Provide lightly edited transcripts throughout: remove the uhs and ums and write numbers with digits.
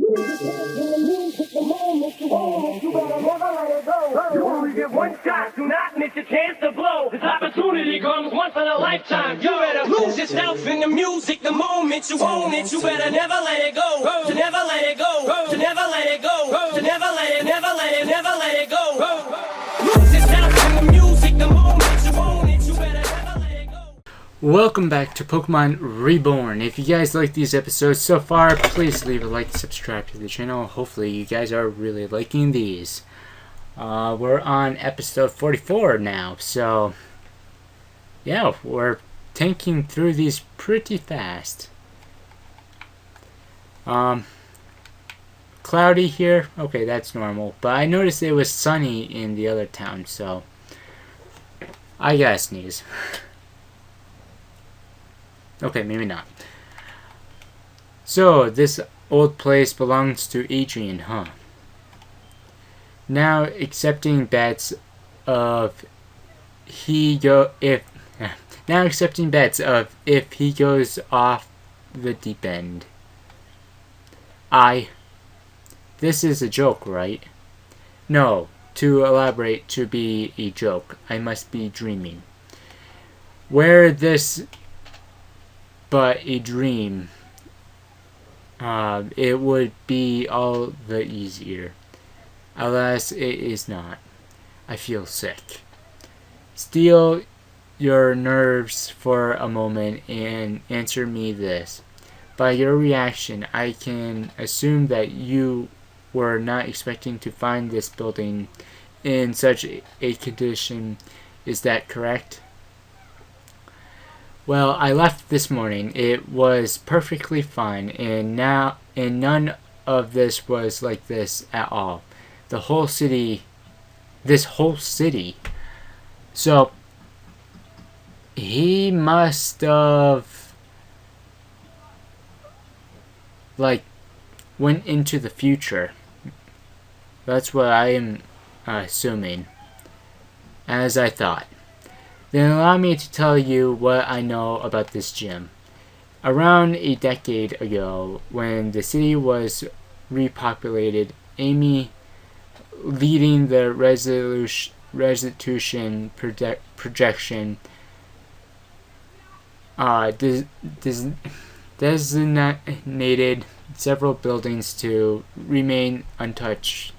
You only get one shot, do not miss your chance to blow. This opportunity comes once in a lifetime. You better lose yourself in the music the moment you own it. You better never let it go. To never let it go. To never let it go. To never let it, never let it, never let it go. Lose yourself in the music the moment you own it. You better never let it go. Welcome back to Pokemon Reborn. If you guys like these episodes so far, please leave a like, subscribe to the channel. Hopefully you guys are really liking these. We're on episode 44 now, so yeah, we're tanking through these pretty fast. Cloudy here, okay, that's normal, but I noticed it was sunny in the other town, so I gotta sneeze. Okay, maybe not. So, this old place belongs to Adrien, huh? Now accepting bets of if he goes off the deep end. This is a joke, right? No, to elaborate to be a joke, I must be dreaming. Were this but a dream, it would be all the easier. Alas, it is not. I feel sick. Steel your nerves for a moment and answer me this. By your reaction, I can assume that you were not expecting to find this building in such a condition. Is that correct? Well, I left this morning. It was perfectly fine, and none of this was like this at all. This whole city. So, he must have, went into the future. That's what I am assuming, as I thought. Then allow me to tell you what I know about this gym. Around a decade ago, when the city was repopulated, Amy, leading the restitution projection, designated several buildings to remain untouched.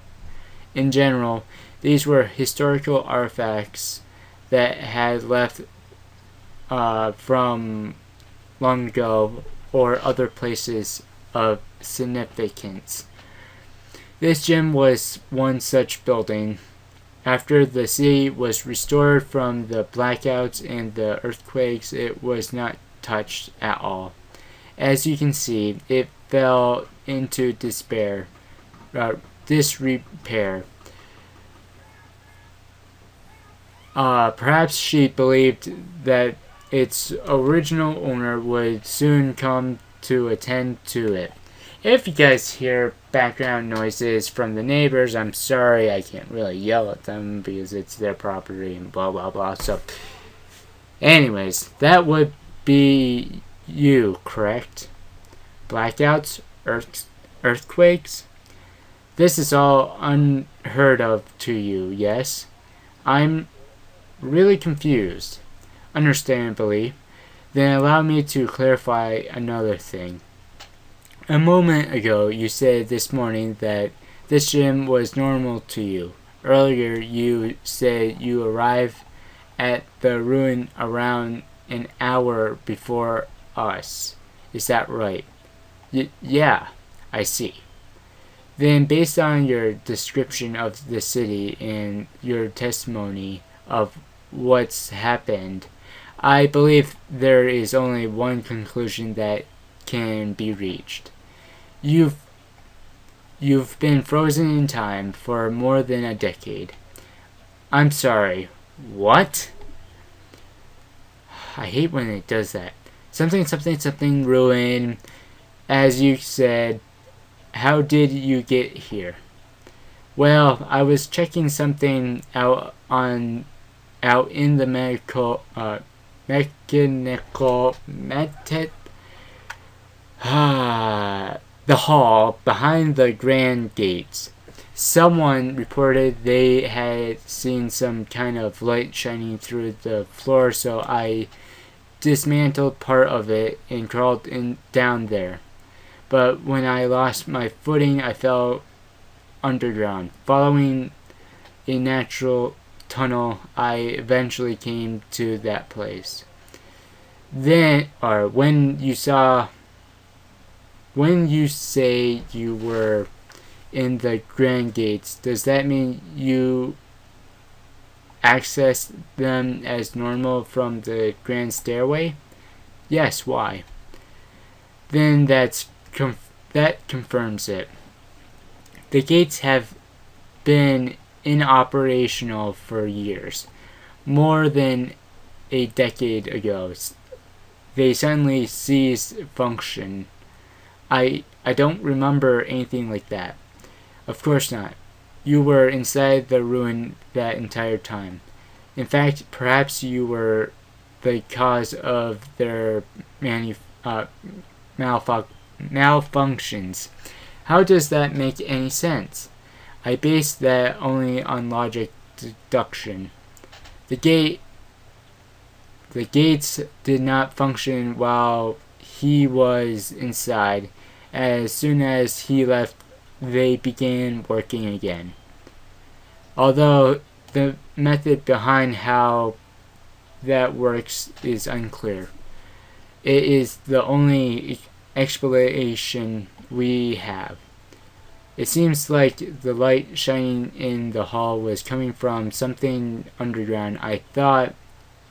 In general, these were historical artifacts that had left from long ago or other places of significance. This gym was one such building. After the city was restored from the blackouts and the earthquakes, it was not touched at all. As you can see, it fell into disrepair. Perhaps she believed that its original owner would soon come to attend to it. If you guys hear background noises from the neighbors, I'm sorry, I can't really yell at them because it's their property and blah blah blah. So, anyways, that would be you, correct? Blackouts, earthquakes? This is all unheard of to you, yes? I'm really confused. Understandably. Then allow me to clarify another thing. A moment ago, you said this morning that this gym was normal to you. Earlier, you said you arrived at the ruin around an hour before us. Is that right? Yeah, I see. Then, based on your description of the city and your testimony of what's happened, I believe there is only one conclusion that can be reached. You've been frozen in time for more than a decade. I'm sorry. What? I hate when it does that. Something ruin. As you said, how did you get here? Well, I was checking something out in the mechanical the hall behind the grand gates. Someone reported they had seen some kind of light shining through the floor, so I dismantled part of it and crawled down there. But when I lost my footing, I fell underground. Following a natural tunnel, I eventually came to that place. When you say you were in the grand gates, does that mean you access them as normal from the grand stairway? Yes, why? Then that confirms it. The gates have been inoperational for years. More than a decade ago, they suddenly ceased function. I don't remember anything like that. Of course not. You were inside the ruin that entire time. In fact, perhaps you were the cause of their malfunctions. How does that make any sense? I base that only on logic deduction. The gates did not function while he was inside. As soon as he left, they began working again. Although the method behind how that works is unclear. It is the only explanation we have. It seems like the light shining in the hall was coming from something underground. I thought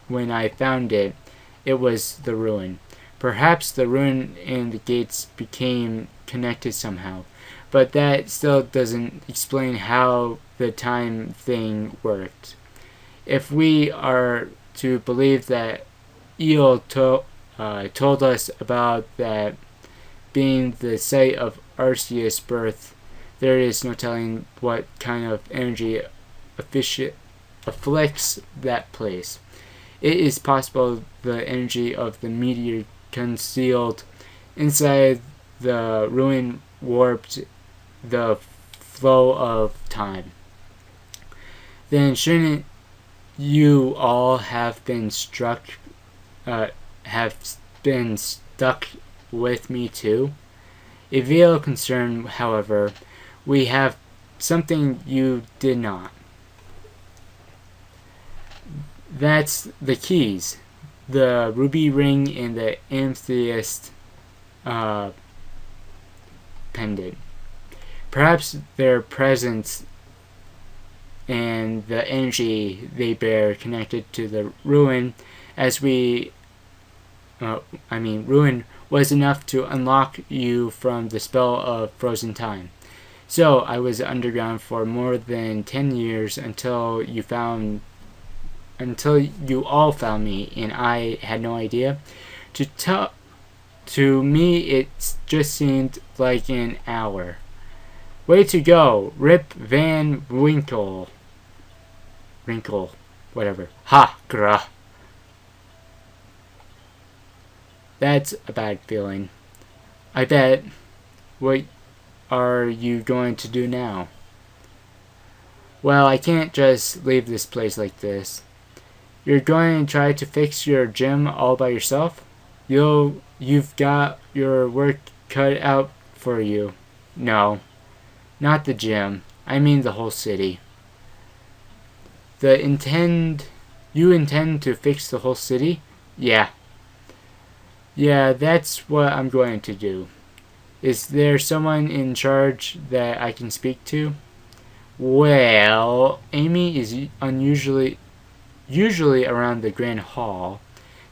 when I found it, it was the ruin. Perhaps the ruin and the gates became connected somehow, but that still doesn't explain how the time thing worked. If we are to believe that Eel told us about that being the site of Arceus' birth, there is no telling what kind of energy afflicts that place. It is possible the energy of the meteor concealed inside the ruin warped the flow of time. Then shouldn't you all have been stuck with me too? A real concern, however, we have something you did not. That's the keys, the ruby ring and the amethyst pendant. Perhaps their presence and the energy they bear connected to the ruin ruin was enough to unlock you from the spell of frozen time. So I was underground for more than 10 years until you all found me, and I had no idea. To me, it just seemed like an hour. Way to go, Rip Van Winkle. Wrinkle, whatever. Ha, grah. That's a bad feeling. I bet. What are you going to do now? Well, I can't just leave this place like this. You're going to try to fix your gym all by yourself? You've got your work cut out for you. No, not the gym. I mean the whole city. You intend to fix the whole city? Yeah. Yeah, that's what I'm going to do. Is there someone in charge that I can speak to? Well, Amy is usually around the Grand Hall.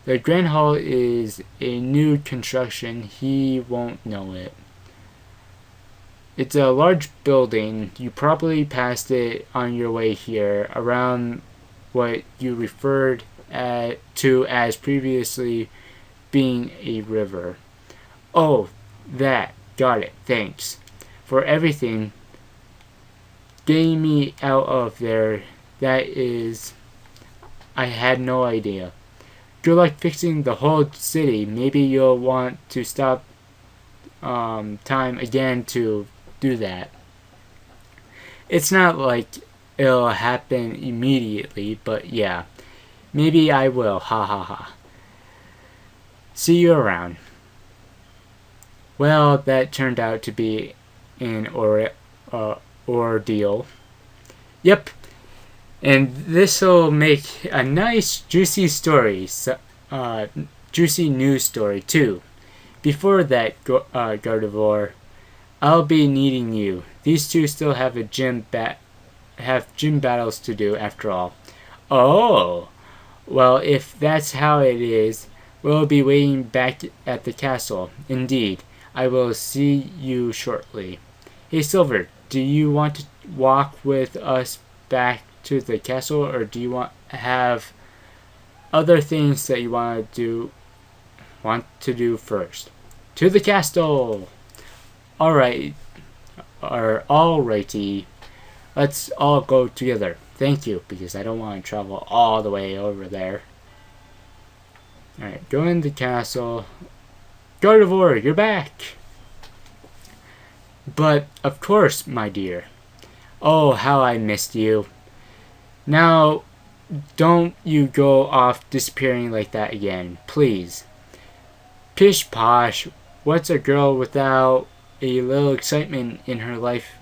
The Grand Hall is a new construction. He won't know it. It's a large building. You probably passed it on your way here, around what you referred to as previously being a river. Oh, that. Got it. Thanks. For everything. Getting me out of there. That is... I had no idea. Good luck fixing the whole city. Maybe you'll want to stop time again to do that. It's not like it'll happen immediately, but yeah. Maybe I will. Ha ha ha. See you around. Well, that turned out to be an ordeal. Yep. And this'll make a nice juicy story. Juicy news story too. Before that, Gardevoir, I'll be needing you. These two still have gym battles to do after all. Oh, well, if that's how it is, we'll be waiting back at the castle. Indeed, I will see you shortly. Hey, Silver, do you want to walk with us back to the castle, or do you have other things that you want to do first? To the castle. Alrighty. Let's all go together. Thank you, because I don't want to travel all the way over there. Alright, go in the castle. Gardevoir, you're back! But, of course, my dear. Oh, how I missed you. Now, don't you go off disappearing like that again, please. Pish posh, what's a girl without a little excitement in her life,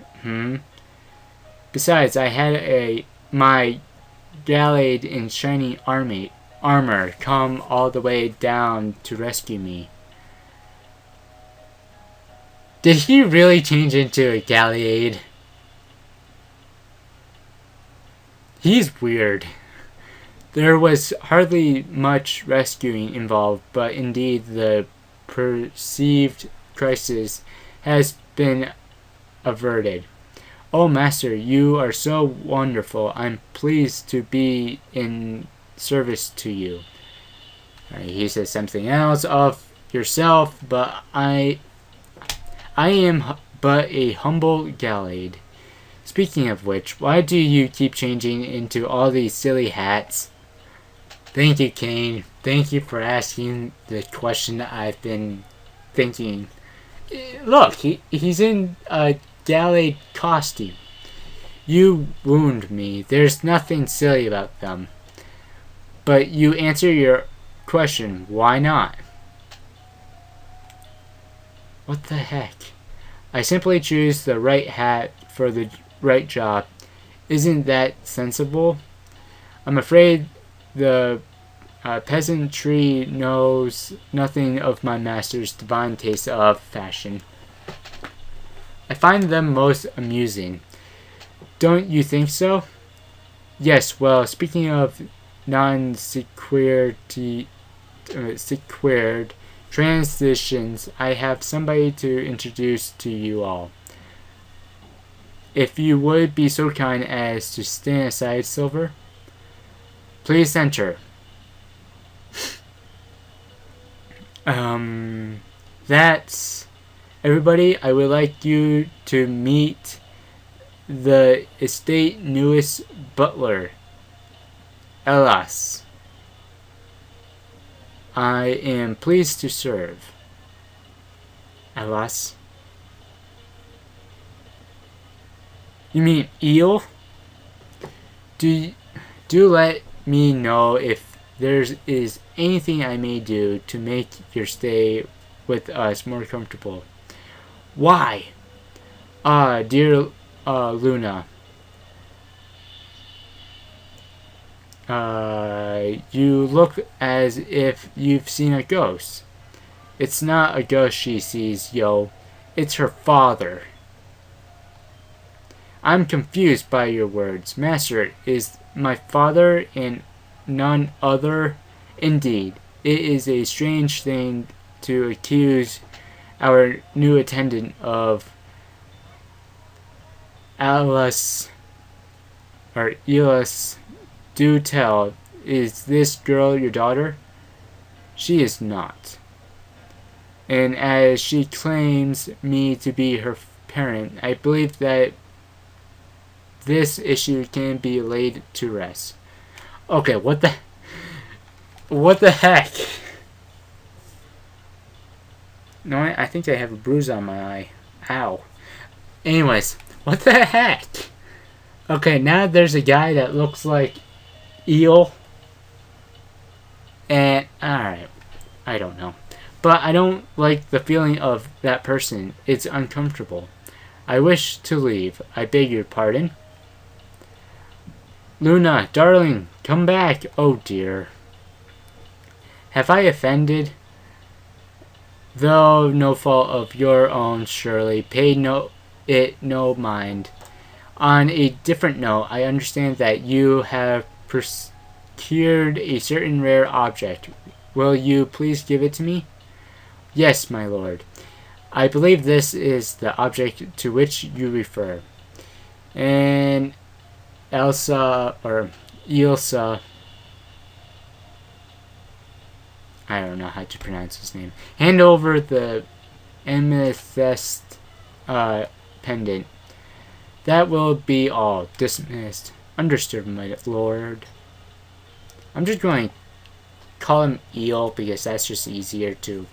Besides, I had my Gallade in shiny armor come all the way down to rescue me. Did he really change into a Gallade? He's weird. There was hardly much rescuing involved, but indeed the perceived crisis has been averted. Oh, Master, you are so wonderful. I'm pleased to be in service to you. He says something else of yourself, but I am but a humble Gallade. Speaking of which, why do you keep changing into all these silly hats? Thank you, Kane. Thank you for asking the question that I've been thinking. Look, he's in a Gallade costume. You wound me. There's nothing silly about them. But you answer your question. Why not? What the heck? I simply choose the right hat for the right job. Isn't that sensible? I'm afraid the peasantry knows nothing of my master's divine taste of fashion. I find them most amusing. Don't you think so? Yes, well, speaking of non-sequired transitions, I have somebody to introduce to you all. If you would be so kind as to stand aside, Silver. Please enter. That's everybody. I would like you to meet the estate newest butler, Elas. I am pleased to serve. Elas. You mean eel? Do let me know if there is anything I may do to make your stay with us more comfortable. Why? Dear Luna. You look as if you've seen a ghost. It's not a ghost she sees, yo. It's her father. I'm confused by your words. Master, is my father and none other? Indeed, it is a strange thing to accuse our new attendant of Elas. Do tell, is this girl your daughter? She is not. And as she claims me to be her parent, I believe that this issue can be laid to rest. Okay, what the heck? No, I think I have a bruise on my eye. Ow. Anyways, what the heck? Okay, now there's a guy that looks like Eel. And, alright. I don't know. But I don't like the feeling of that person. It's uncomfortable. I wish to leave. I beg your pardon. Luna, darling, come back. Oh dear. Have I offended? Though no fault of your own, surely. Pay no mind. On a different note, I understand that you have procured a certain rare object. Will you please give it to me? Yes, my lord. I believe this is the object to which you refer. And Elsa, or Ilsa, I don't know how to pronounce his name. Hand over the amethyst pendant. That will be all. Dismissed. Understood, my lord. I'm just going to call him Eel because that's just easier to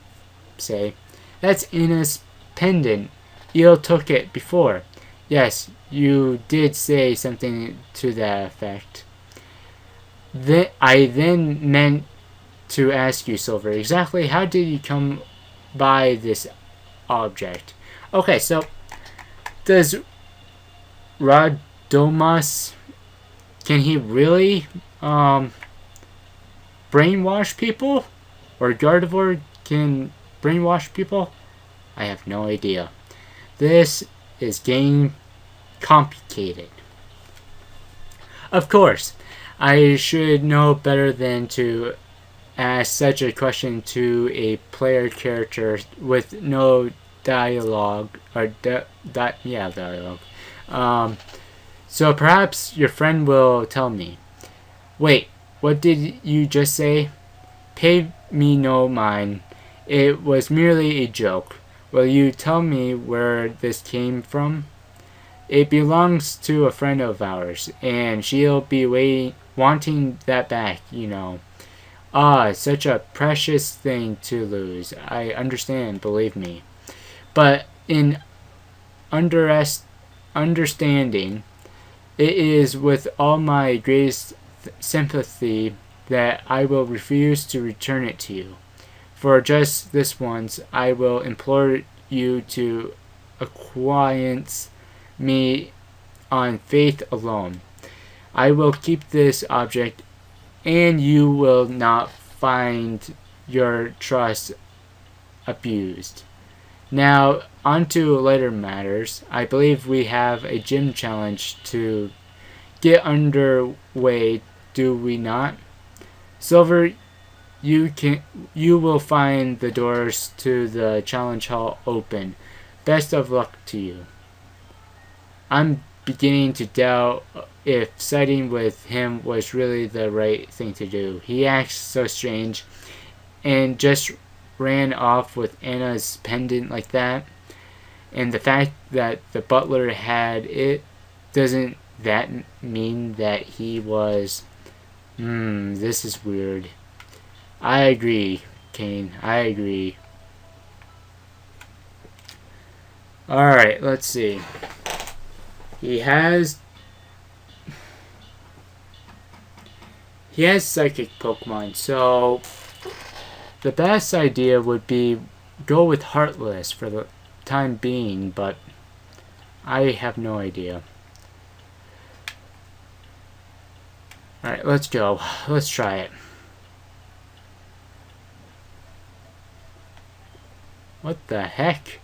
say. That's Ina's pendant. Eel took it before. Yes, you did say something to that effect. I then meant to ask you, Silver, exactly how did you come by this object? Okay, so does Radomas, can he really brainwash people? Or Gardevoir can brainwash people? I have no idea. This is getting complicated. Of course, I should know better than to ask such a question to a player character with no dialogue, or dialogue. So perhaps your friend will tell me. Wait, what did you just say? Pay me no mind. It was merely a joke. Will you tell me where this came from? It belongs to a friend of ours, and she'll be wanting that back, you know. Ah, such a precious thing to lose. I understand, believe me. But in understanding, it is with all my greatest sympathy that I will refuse to return it to you. For just this once, I will implore you to acquiesce me on faith alone. I will keep this object, and you will not find your trust abused. Now, on to later matters. I believe we have a gym challenge to get underway, do we not? Silver, you will find the doors to the challenge hall open. Best of luck to you. I'm beginning to doubt if siding with him was really the right thing to do. He acts so strange and just ran off with Anna's pendant like that. And the fact that the butler had it, doesn't that mean that he was... this is weird. I agree, Kane. I agree. Alright, let's see. He has psychic Pokemon, so the best idea would be go with Heartless for the time being, but I have no idea. Alright, let's go. Let's try it. What the heck?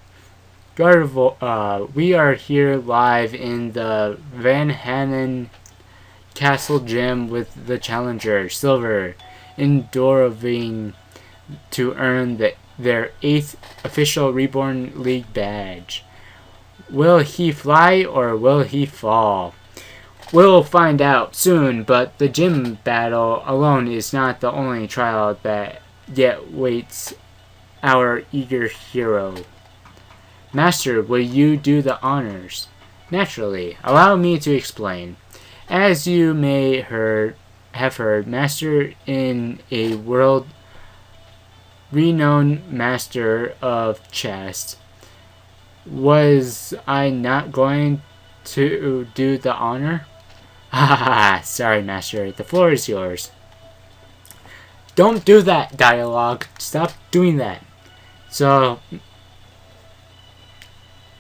Gardevoir, we are here live in the Van Hanen Castle Gym with the challenger, Silver, endeavoring to earn their 8th official Reborn League badge. Will he fly or will he fall? We'll find out soon, but the gym battle alone is not the only trial that yet waits our eager hero. Master, will you do the honors? Naturally. Allow me to explain. As you may have heard, Master, in a world renowned master of chess. Was I not going to do the honor? Ha! Sorry, master. The floor is yours. Don't do that, dialogue. Stop doing that. So,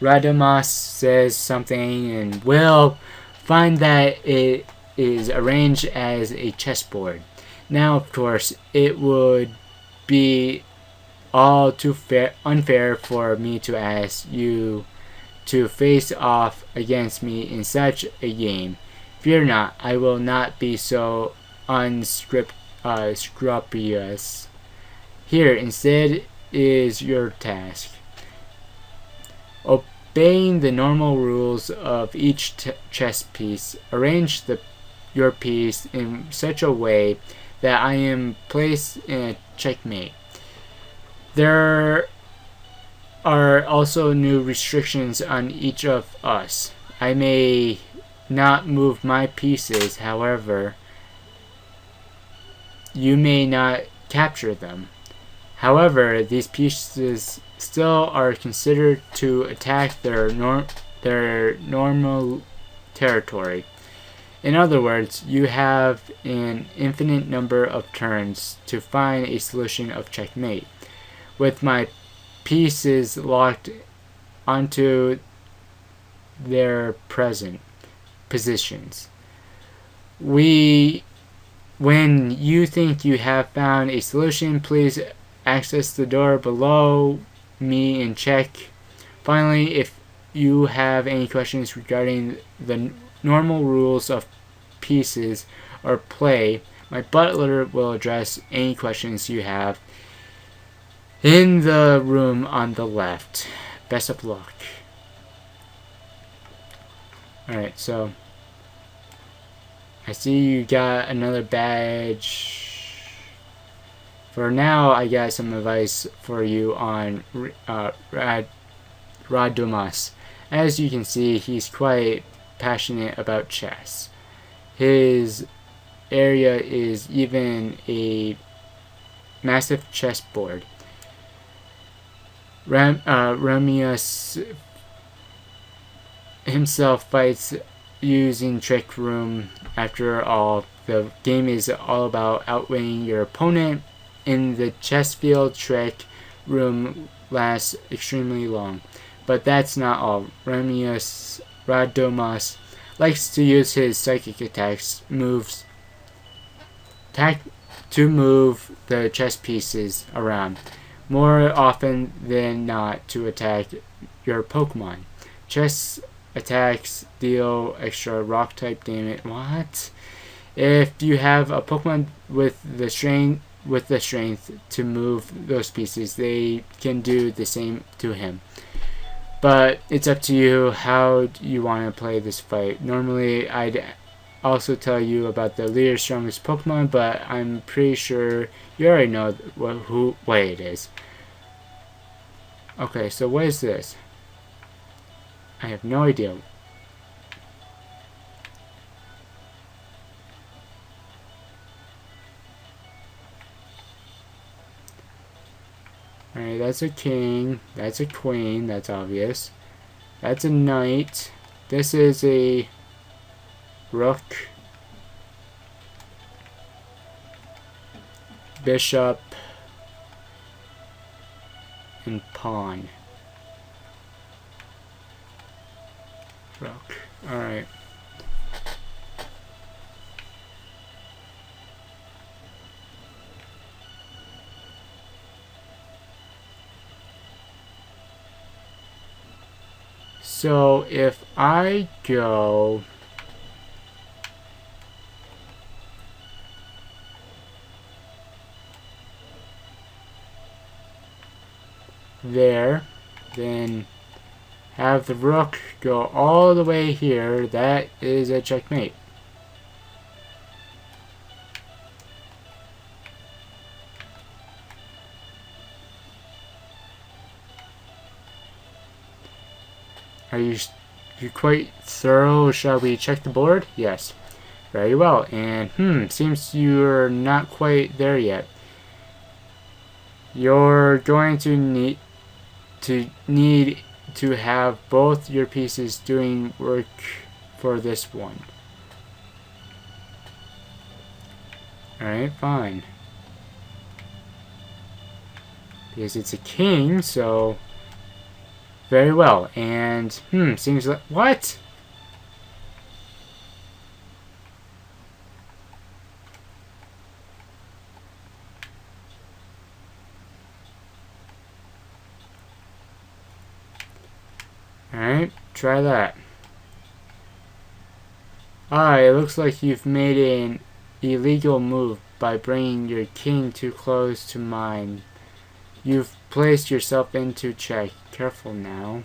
Radamas says something, and will find that it is arranged as a chessboard. Now, of course, it would be all too unfair for me to ask you to face off against me in such a game. Fear not, I will not be so unscrupulous. Here, instead, is your task. Obeying the normal rules of each chess piece, arrange your piece in such a way that I am placed in a checkmate. There are also new restrictions on each of us. I may not move my pieces, however, you may not capture them. However, these pieces still are considered to attack their normal territory. In other words, you have an infinite number of turns to find a solution of checkmate. With my pieces locked onto their present positions. When you think you have found a solution, please access the door below me and check. Finally, if you have any questions regarding the normal rules of pieces or play, my butler will address any questions you have in the room on the left. Best of luck. Alright, so I see you got another badge. For now, I got some advice for you on Radumas. As you can see, he's quite passionate about chess. His area is even a massive chessboard. Ramius himself fights using Trick Room. After all, the game is all about outweighing your opponent. In the chess field, Trick Room lasts extremely long. But that's not all. Radomas likes to use his psychic attacks to move the chess pieces around, more often than not to attack your Pokemon. Chess attacks deal extra rock type damage. What? If you have a Pokemon with the strength to move those pieces, they can do the same to him. But it's up to you how you want to play this fight. Normally, I'd also tell you about the leader's strongest Pokemon, but I'm pretty sure you already know what it is. Okay, so what is this? I have no idea. Alright, that's a king. That's a queen. That's obvious. That's a knight. This is a rook. Bishop. And pawn. Rook. Alright. So if I go there, then have the rook go all the way here, that is a checkmate. Are you quite thorough? Shall we check the board? Yes. Very well. And seems you're not quite there yet. You're going to need to have both your pieces doing work for this one. Alright, fine. Because it's a king, so very well. And seems like what? Alright, try that. It looks like you've made an illegal move by bringing your king too close to mine. You've placed yourself into check. Careful now.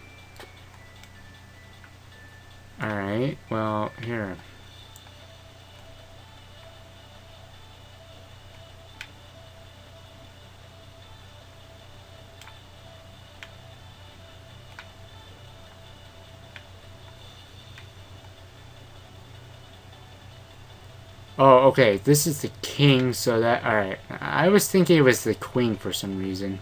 Alright, well, here. Oh, okay, this is the king, so that... Alright, I was thinking it was the queen for some reason.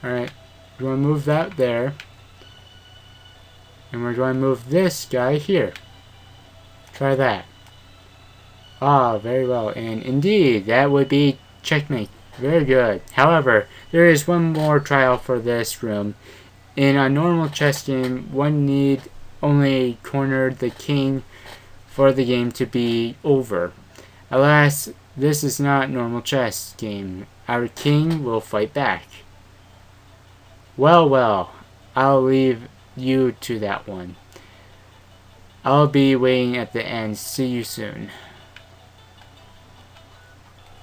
Alright, we're going to move that there. And we're going to move this guy here. Try that. Very well. And indeed, that would be checkmate. Very good. However, there is one more trial for this room. In a normal chess game, one need only corner the king for the game to be over. Alas, this is not normal chess game. Our king will fight back. Well, I'll leave you to that one. I'll be waiting at the end. See you soon.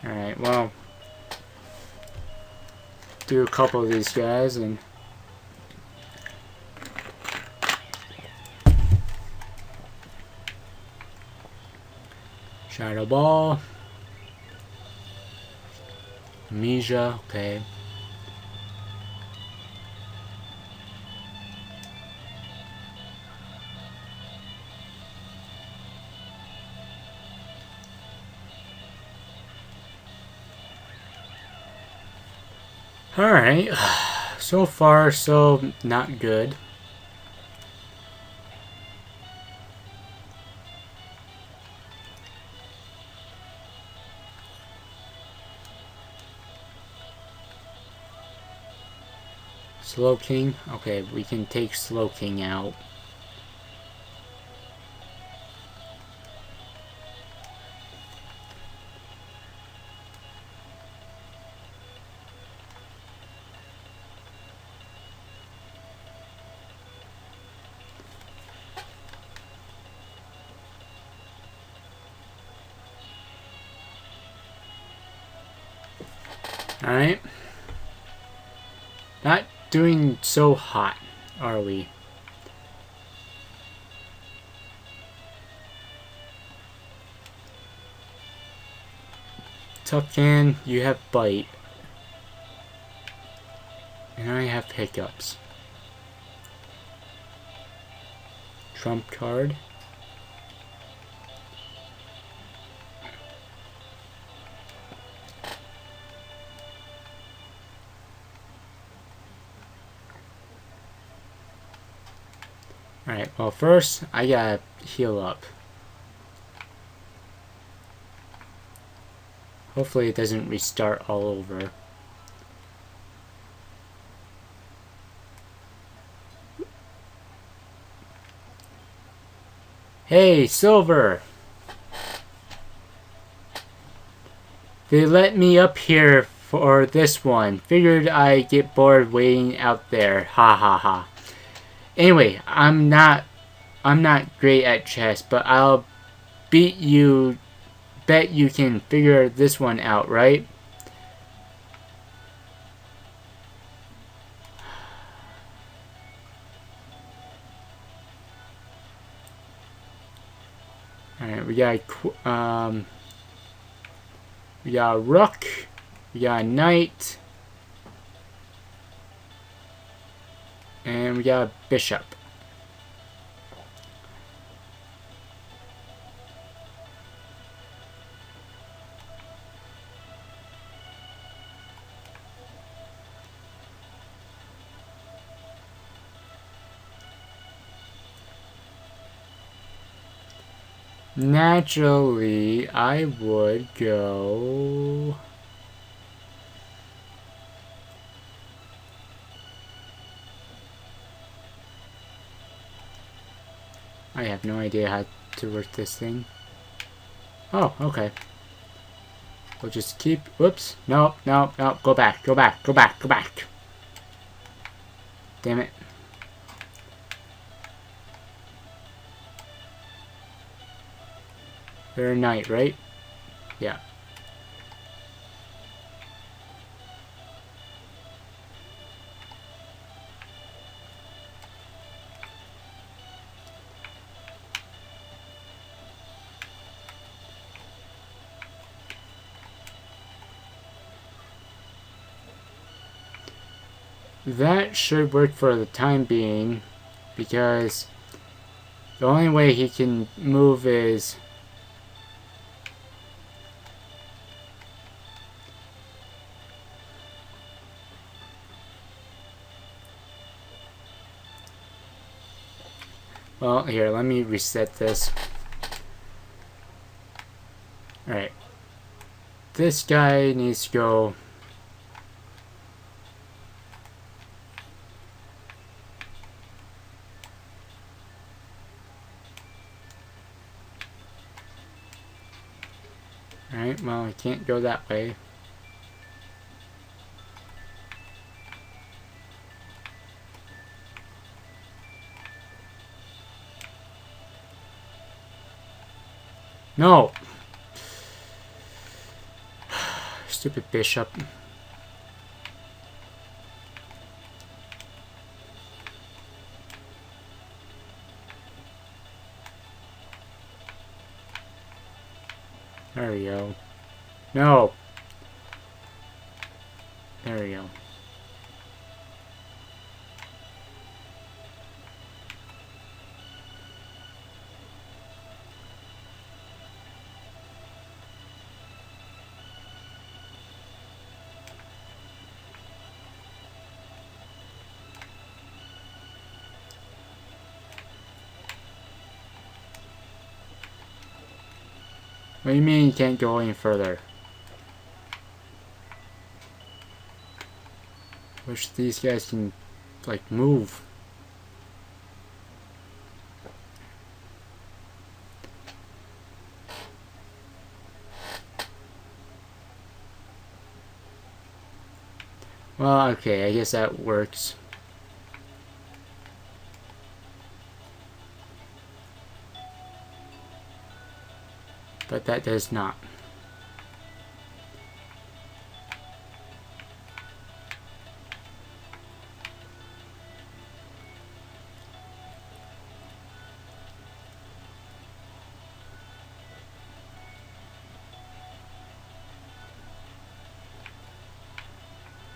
Alright, well, do a couple of these guys and Shadow Ball. Mija, okay. Alright, so far so not good. Slow King, okay, we can take Slow King out. Alright. Not doing so hot, are we? Tough Can, you have Bite. And I have Hiccups. Trump card. Alright, well first, I gotta heal up. Hopefully it doesn't restart all over. Hey, Silver! They let me up here for this one. Figured I'd get bored waiting out there. Ha ha ha. Anyway, I'm not great at chess, but I'll beat you. Bet you can figure this one out, right? Alright, we got We got a rook. We got a knight. And we got a bishop. Naturally, I would go... I have no idea how to work this thing. Oh, okay. We'll just keep... Whoops. No, no, no. Go back, go back, go back, go back. Damn it. They're a knight, right? Yeah. That should work for the time being, because the only way he can move is... Well, here, let me reset this. Alright. This guy needs to go... Alright, well, I can't go that way. No! Stupid bishop. There we go. No! There we go. What do you mean you can't go any further? Wish these guys can, like, move. Well, okay, I guess that works. But that does not.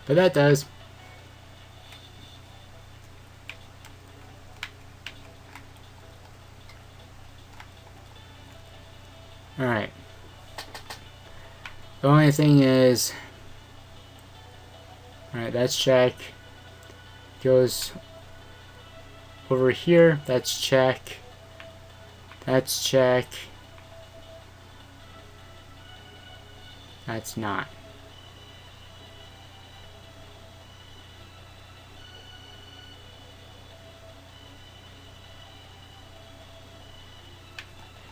But that does. Alright. The only thing is... Alright, that's check. Goes over here. That's check. That's check. That's not.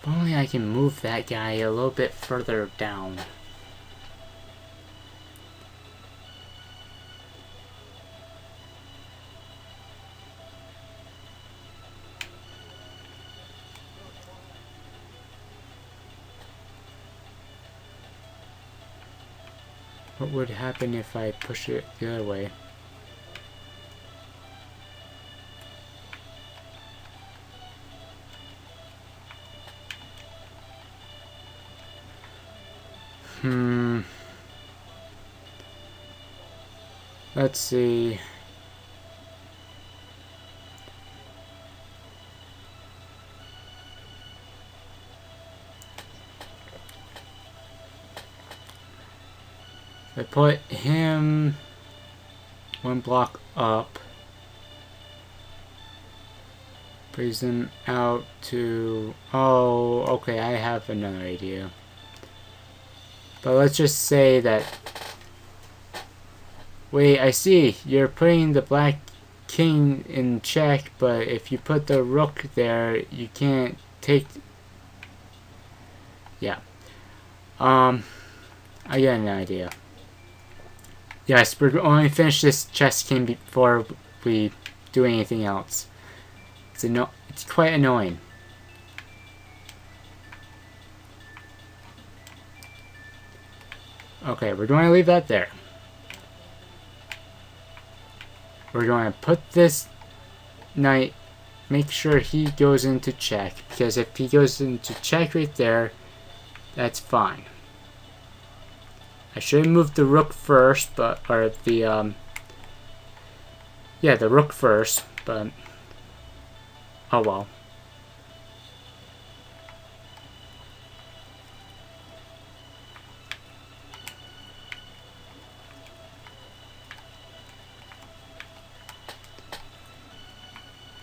If only I can move that guy a little bit further down. What would happen if I push it the other way? Let's see. I put him one block up. Brings him out to... Oh, okay, I have another idea. But let's just say that... Wait, I see. You're putting the black king in check, but if you put the rook there, you can't take... Yeah. I got an idea. Yes, we're going to finish this chess game before we do anything else. It's quite annoying. Okay, we're going to leave that there. We're going to put this knight, make sure he goes into check, because if he goes into check right there, that's fine. I should have moved the rook first, but, or the, yeah, the rook first, but, oh well.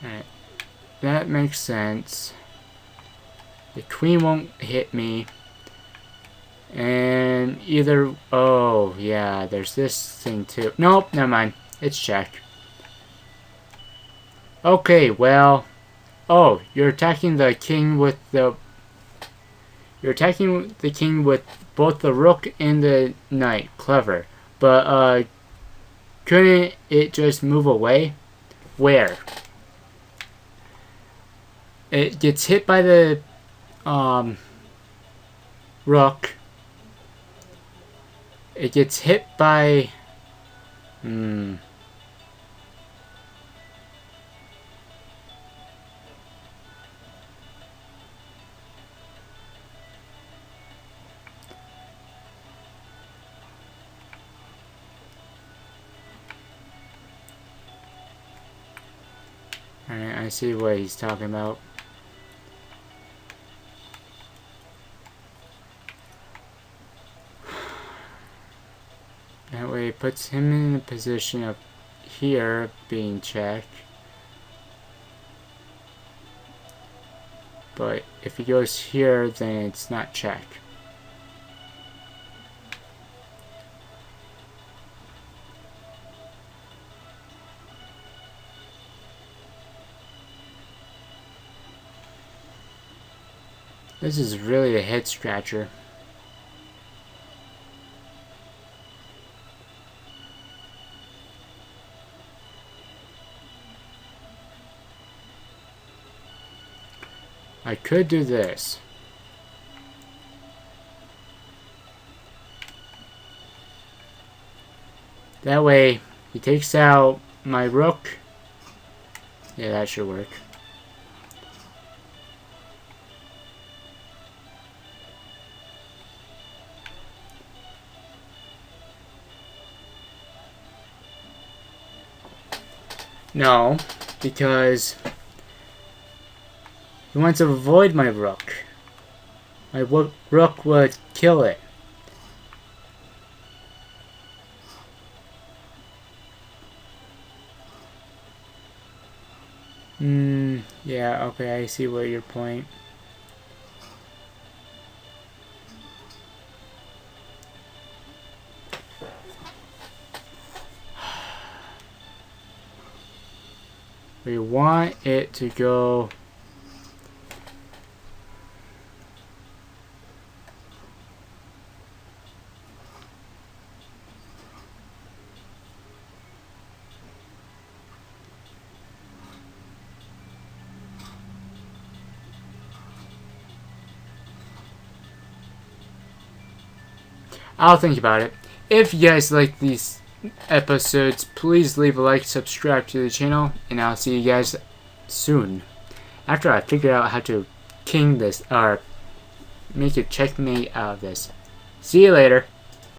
Alright, that makes sense. The queen won't hit me. And either... Oh, yeah, there's this thing too. Nope, never mind. It's check. Okay, well... Oh, you're attacking the king with the... You're attacking the king with both the rook and the knight. Clever. But, couldn't it just move away? Where? It gets hit by the, rook. It gets hit by... Alright, I see what he's talking about. That way it puts him in the position of here being check. But if he goes here, then it's not check. This is really a head scratcher. I could do this. That way, he takes out my rook. Yeah, that should work. No, because he wants to avoid my rook. My rook would kill it. Yeah, okay, I see what your point. We want it to go... I'll think about it. If you guys like these episodes, please leave a like, subscribe to the channel, and I'll see you guys soon. After I figure out how to king this, or make a checkmate out of this. See you later.